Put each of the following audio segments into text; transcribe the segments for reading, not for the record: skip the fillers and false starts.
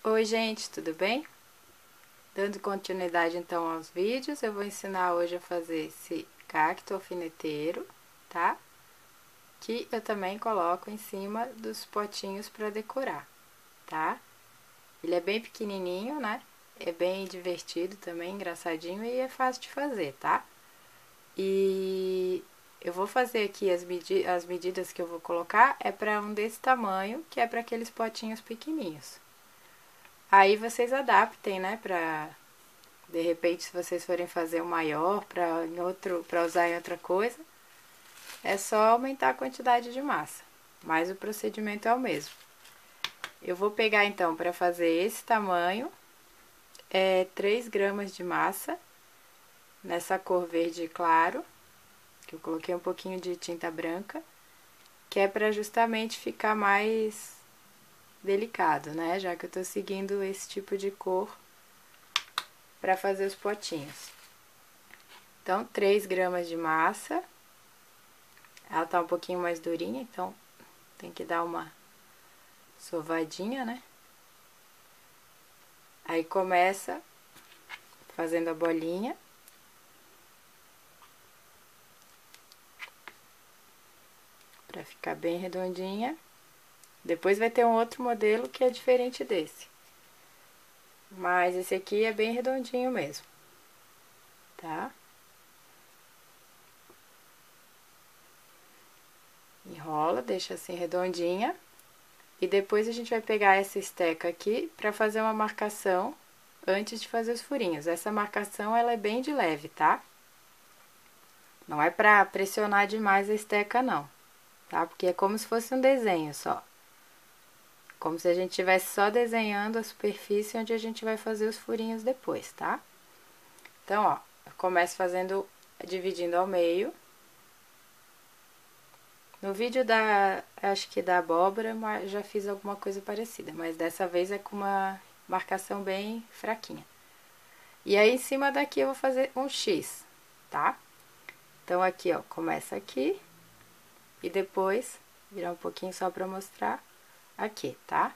Oi gente, tudo bem? Dando continuidade então aos vídeos, eu vou ensinar hoje a fazer esse cacto alfineteiro, tá? Que eu também coloco em cima dos potinhos para decorar, tá? Ele é bem pequenininho, né? É bem divertido também, engraçadinho e é fácil de fazer, tá? E eu vou fazer aqui as medidas que eu vou colocar é para um desse tamanho, que é para aqueles potinhos pequenininhos. Aí vocês adaptem, né, de repente se vocês forem fazer um maior para usar em outra coisa, é só aumentar a quantidade de massa, mas o procedimento é o mesmo. Eu vou pegar então para fazer esse tamanho, 3 gramas de massa, nessa cor verde claro, que eu coloquei um pouquinho de tinta branca, que é para justamente ficar mais delicado, né, já que eu tô seguindo esse tipo de cor para fazer os potinhos. Então, 3 gramas de massa. Ela tá um pouquinho mais durinha, então tem que dar uma sovadinha, né? Aí começa fazendo a bolinha. Pra ficar bem redondinha. Depois vai ter um outro modelo que é diferente desse. Mas esse aqui é bem redondinho mesmo, tá? Enrola, deixa assim redondinha. E depois a gente vai pegar essa esteca aqui pra fazer uma marcação antes de fazer os furinhos. Essa marcação ela é bem de leve, tá? Não é pra pressionar demais a esteca não, tá? Porque é como se fosse um desenho só. Como se a gente estivesse só desenhando a superfície onde a gente vai fazer os furinhos depois, tá? Então, ó, eu começo fazendo, dividindo ao meio. No vídeo acho que da abóbora, já fiz alguma coisa parecida, mas dessa vez é com uma marcação bem fraquinha. E aí, em cima daqui eu vou fazer um X, tá? Então, aqui, ó, começa aqui e depois, virar um pouquinho só pra mostrar aqui, tá?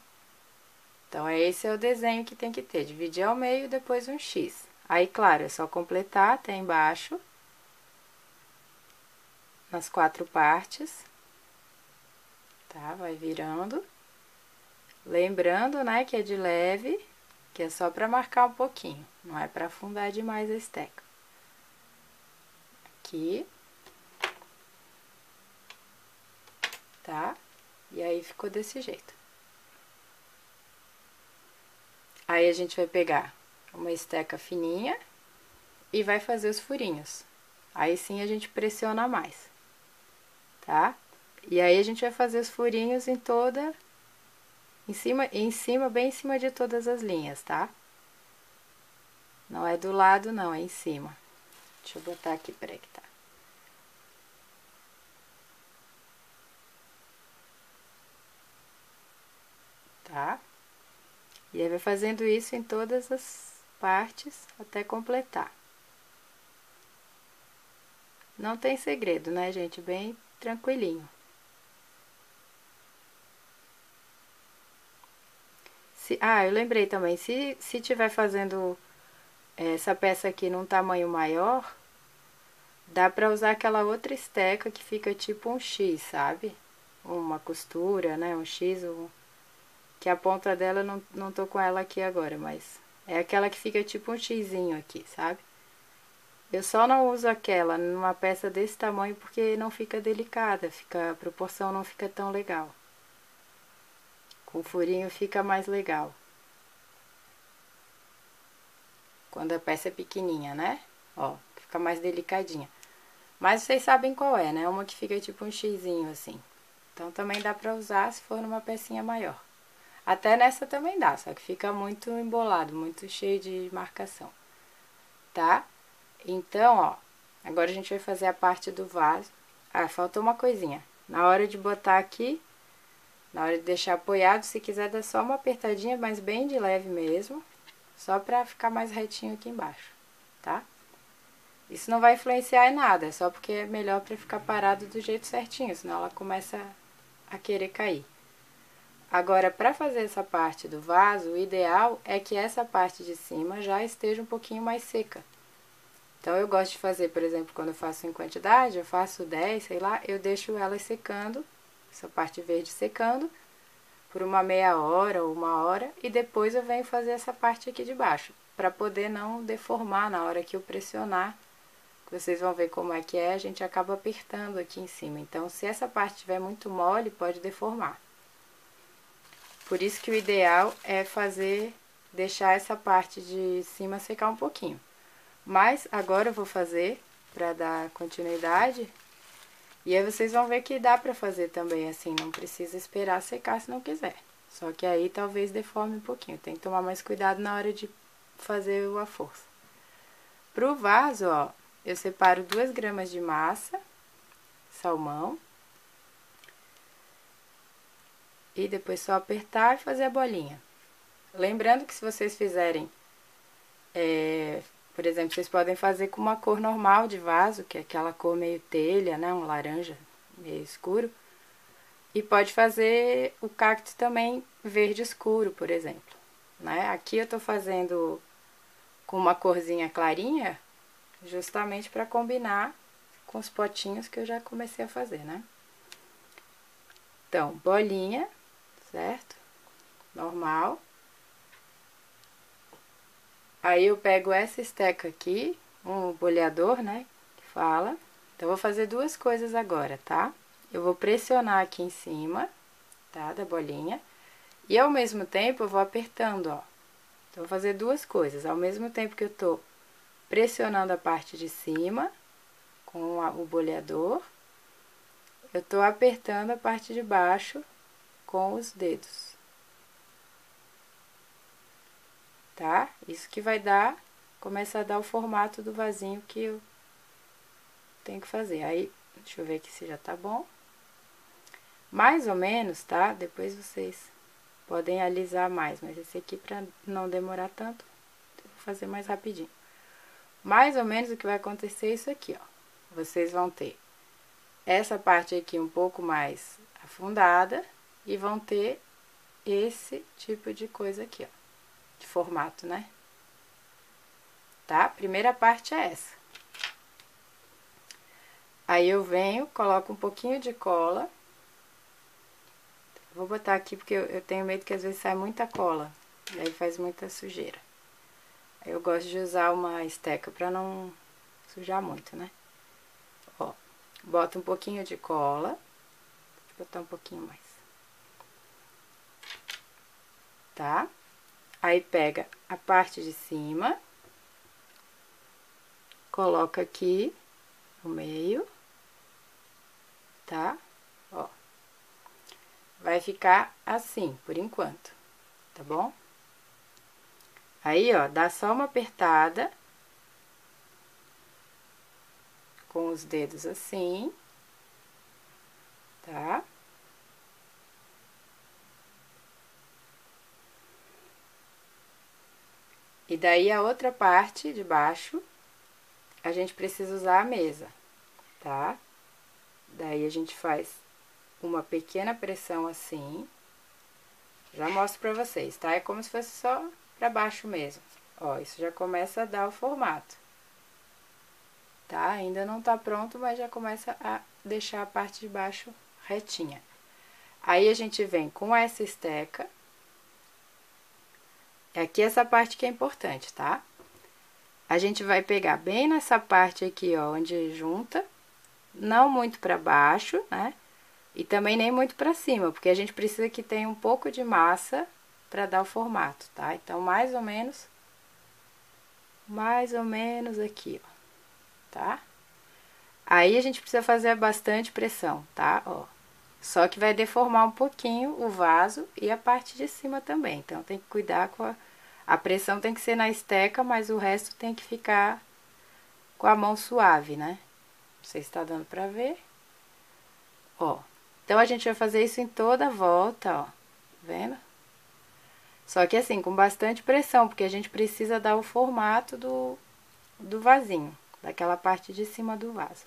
Então, esse é o desenho que tem que ter, dividir ao meio e depois um X. Aí, claro, é só completar até embaixo, nas 4 partes, tá? Vai virando. Lembrando, né, que é de leve, que é só pra marcar um pouquinho, não é pra afundar demais a esteca. Aqui. Tá? E aí ficou desse jeito. Aí a gente vai pegar uma esteca fininha e vai fazer os furinhos. Aí sim a gente pressiona mais, tá? E aí a gente vai fazer os furinhos em toda, em cima, bem em cima de todas as linhas, tá? Não é do lado não, é em cima. Deixa eu botar aqui, peraí que tá. Tá? E aí vai fazendo isso em todas as partes até completar. Não tem segredo, né, gente? Bem tranquilinho. Eu lembrei também, se tiver fazendo essa peça aqui num tamanho maior, dá pra usar aquela outra esteca que fica tipo um X, sabe? Uma costura, né? Um X, que a ponta dela não tô com ela aqui agora, mas é aquela que fica tipo um xizinho aqui, sabe? Eu só não uso aquela numa peça desse tamanho porque não fica delicada, a proporção não fica tão legal. Com furinho fica mais legal. Quando a peça é pequenininha, né? Ó, fica mais delicadinha. Mas vocês sabem qual é, né? Uma que fica tipo um xizinho assim. Então também dá pra usar se for numa pecinha maior. Até nessa também dá, só que fica muito embolado, muito cheio de marcação. Tá? Então, ó, agora a gente vai fazer a parte do vaso. Ah, faltou uma coisinha. Na hora de botar aqui, na hora de deixar apoiado, se quiser dar só uma apertadinha, mas bem de leve mesmo. Só pra ficar mais retinho aqui embaixo, tá? Isso não vai influenciar em nada, é só porque é melhor pra ficar parado do jeito certinho, senão ela começa a querer cair. Agora, para fazer essa parte do vaso, o ideal é que essa parte de cima já esteja um pouquinho mais seca. Então, eu gosto de fazer, por exemplo, quando eu faço em quantidade, eu faço 10, sei lá, eu deixo elas secando, essa parte verde secando, por uma meia hora ou uma hora, e depois eu venho fazer essa parte aqui de baixo, para poder não deformar na hora que eu pressionar. Vocês vão ver como é que é, a gente acaba apertando aqui em cima. Então, se essa parte estiver muito mole, pode deformar. Por isso que o ideal é deixar essa parte de cima secar um pouquinho. Mas agora eu vou fazer para dar continuidade. E aí vocês vão ver que dá para fazer também assim, não precisa esperar secar se não quiser. Só que aí talvez deforme um pouquinho, tem que tomar mais cuidado na hora de fazer a força. Pro vaso, ó, eu separo 2 gramas de massa, salmão. E depois só apertar e fazer a bolinha. Lembrando que se vocês fizerem, por exemplo, vocês podem fazer com uma cor normal de vaso, que é aquela cor meio telha, né? Um laranja meio escuro. E pode fazer o cacto também verde escuro, por exemplo, né? Aqui eu tô fazendo com uma corzinha clarinha, justamente para combinar com os potinhos que eu já comecei a fazer, né? Então, bolinha, certo? Normal. Aí eu pego essa esteca aqui, um boleador, né, que fala. Então, eu vou fazer 2 coisas agora, tá? Eu vou pressionar aqui em cima, tá, da bolinha. E ao mesmo tempo eu vou apertando, ó. Então, eu vou fazer 2 coisas. Ao mesmo tempo que eu tô pressionando a parte de cima com o boleador, eu tô apertando a parte de baixo com os dedos. Tá? Isso que vai começa a dar o formato do vasinho que eu tenho que fazer. Aí, deixa eu ver aqui se já tá bom. Mais ou menos, tá? Depois vocês podem alisar mais, mas esse aqui, pra não demorar tanto, eu vou fazer mais rapidinho. Mais ou menos o que vai acontecer é isso aqui, ó. Vocês vão ter essa parte aqui um pouco mais afundada e vão ter esse tipo de coisa aqui, ó. De formato, né? Tá? Primeira parte é essa. Aí eu venho, coloco um pouquinho de cola. Vou botar aqui porque eu tenho medo que às vezes sai muita cola. E aí faz muita sujeira. Aí eu gosto de usar uma esteca pra não sujar muito, né? Ó, boto um pouquinho de cola. Vou botar um pouquinho mais. Tá? Aí pega a parte de cima, coloca aqui no meio, tá? Ó. Vai ficar assim, por enquanto, tá bom? Aí, ó, dá só uma apertada com os dedos assim, tá? E daí, a outra parte de baixo, a gente precisa usar a mesa, tá? Daí, a gente faz uma pequena pressão assim. Já mostro pra vocês, tá? É como se fosse só pra baixo mesmo. Ó, isso já começa a dar o formato. Tá? Ainda não tá pronto, mas já começa a deixar a parte de baixo retinha. Aí, a gente vem com essa esteca. Aqui essa parte que é importante, tá? A gente vai pegar bem nessa parte aqui, ó, onde junta, não muito pra baixo, né? E também nem muito pra cima, porque a gente precisa que tenha um pouco de massa pra dar o formato, tá? Então, mais ou menos aqui, ó, tá? Aí, a gente precisa fazer bastante pressão, tá? Ó, só que vai deformar um pouquinho o vaso e a parte de cima também. Então, tem que cuidar com a pressão tem que ser na esteca, mas o resto tem que ficar com a mão suave, né? Não sei se tá dando pra ver. Ó, então a gente vai fazer isso em toda a volta, ó, vendo? Só que assim, com bastante pressão, porque a gente precisa dar o formato do vasinho, daquela parte de cima do vaso.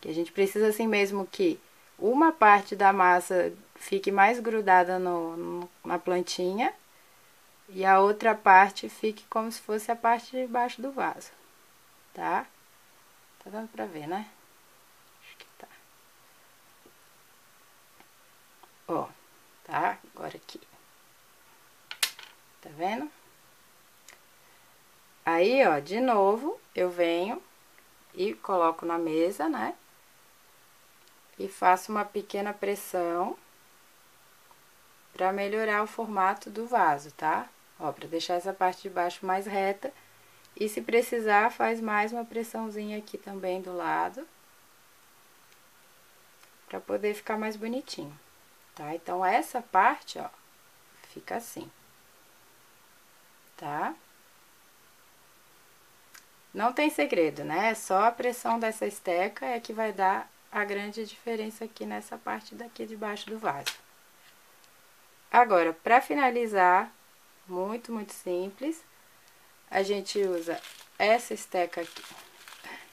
Que a gente precisa assim mesmo que uma parte da massa fique mais grudada na plantinha e a outra parte fique como se fosse a parte de baixo do vaso, tá? Tá dando pra ver, né? Acho que tá. Ó, tá? Agora aqui. Tá vendo? Aí, ó, de novo, eu venho e coloco na mesa, né? E faço uma pequena pressão pra melhorar o formato do vaso, tá? Ó, pra deixar essa parte de baixo mais reta. E se precisar, faz mais uma pressãozinha aqui também do lado. Pra poder ficar mais bonitinho, tá? Então, essa parte, ó, fica assim, tá? Não tem segredo, né? Só a pressão dessa esteca é que vai dar a grande diferença aqui nessa parte daqui de baixo do vaso. Agora, pra finalizar, muito simples, a gente usa essa esteca aqui.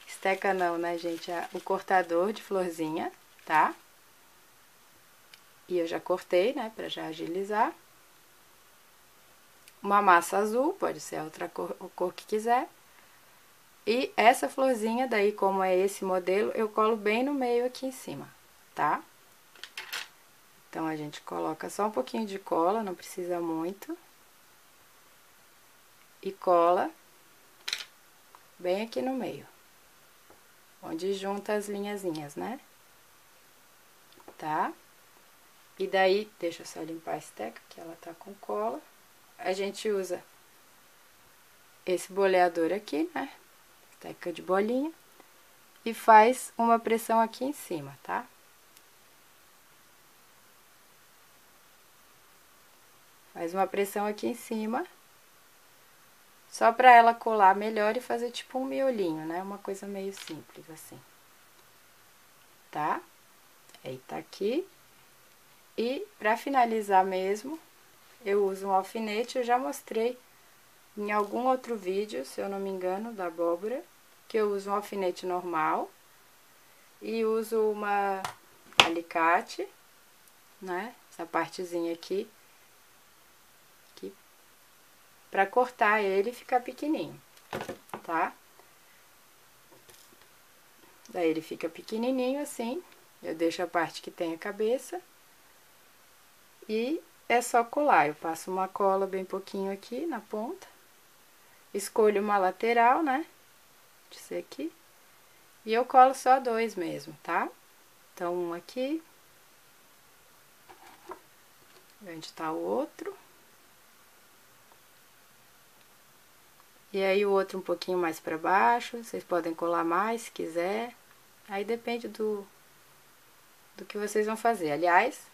Esteca não, né, gente? O cortador de florzinha, tá? E eu já cortei, né, pra já agilizar. Uma massa azul, pode ser a outra cor, a cor que quiser. E essa florzinha daí, como é esse modelo, eu colo bem no meio aqui em cima, tá? Então, a gente coloca só um pouquinho de cola, não precisa muito. E cola bem aqui no meio, onde junta as linhazinhas, né? Tá? E daí, deixa eu só limpar a esteca, que ela tá com cola. A gente usa esse boleador aqui, né? Esteca de bolinha. E faz uma pressão aqui em cima, tá? Faz uma pressão aqui em cima. Só pra ela colar melhor e fazer tipo um miolinho, né? Uma coisa meio simples assim. Tá? Aí tá aqui. E pra finalizar mesmo, eu uso um alfinete. Eu já mostrei em algum outro vídeo, se eu não me engano, da abóbora, que eu uso um alfinete normal e uso uma alicate, né? Essa partezinha aqui, pra cortar ele e ficar pequenininho, tá? Daí ele fica pequenininho assim, eu deixo a parte que tem a cabeça e é só colar. Eu passo uma cola bem pouquinho aqui na ponta, escolho uma lateral, né? De ser aqui. E eu colo só dois mesmo, tá? Então, um aqui. Onde tá o outro. E aí, o outro um pouquinho mais pra baixo. Vocês podem colar mais, se quiser. Aí, depende do que vocês vão fazer. Aliás,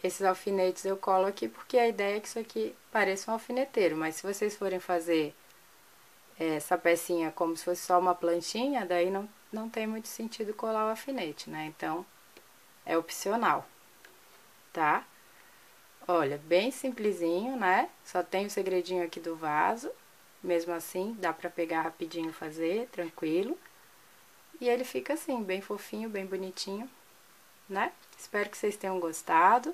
esses alfinetes eu colo aqui porque a ideia é que isso aqui pareça um alfineteiro. Mas se vocês forem fazer essa pecinha como se fosse só uma plantinha, daí não tem muito sentido colar o alfinete, né? Então, é opcional, tá? Olha, bem simplesinho, né? Só tem o segredinho aqui do vaso. Mesmo assim, dá pra pegar rapidinho e fazer, tranquilo. E ele fica assim, bem fofinho, bem bonitinho, né? Espero que vocês tenham gostado.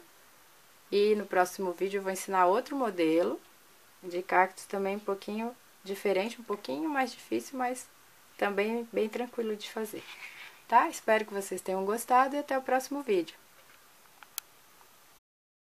E no próximo vídeo eu vou ensinar outro modelo de cactos também um pouquinho diferente, um pouquinho mais difícil, mas também bem tranquilo de fazer, tá? Espero que vocês tenham gostado e até o próximo vídeo.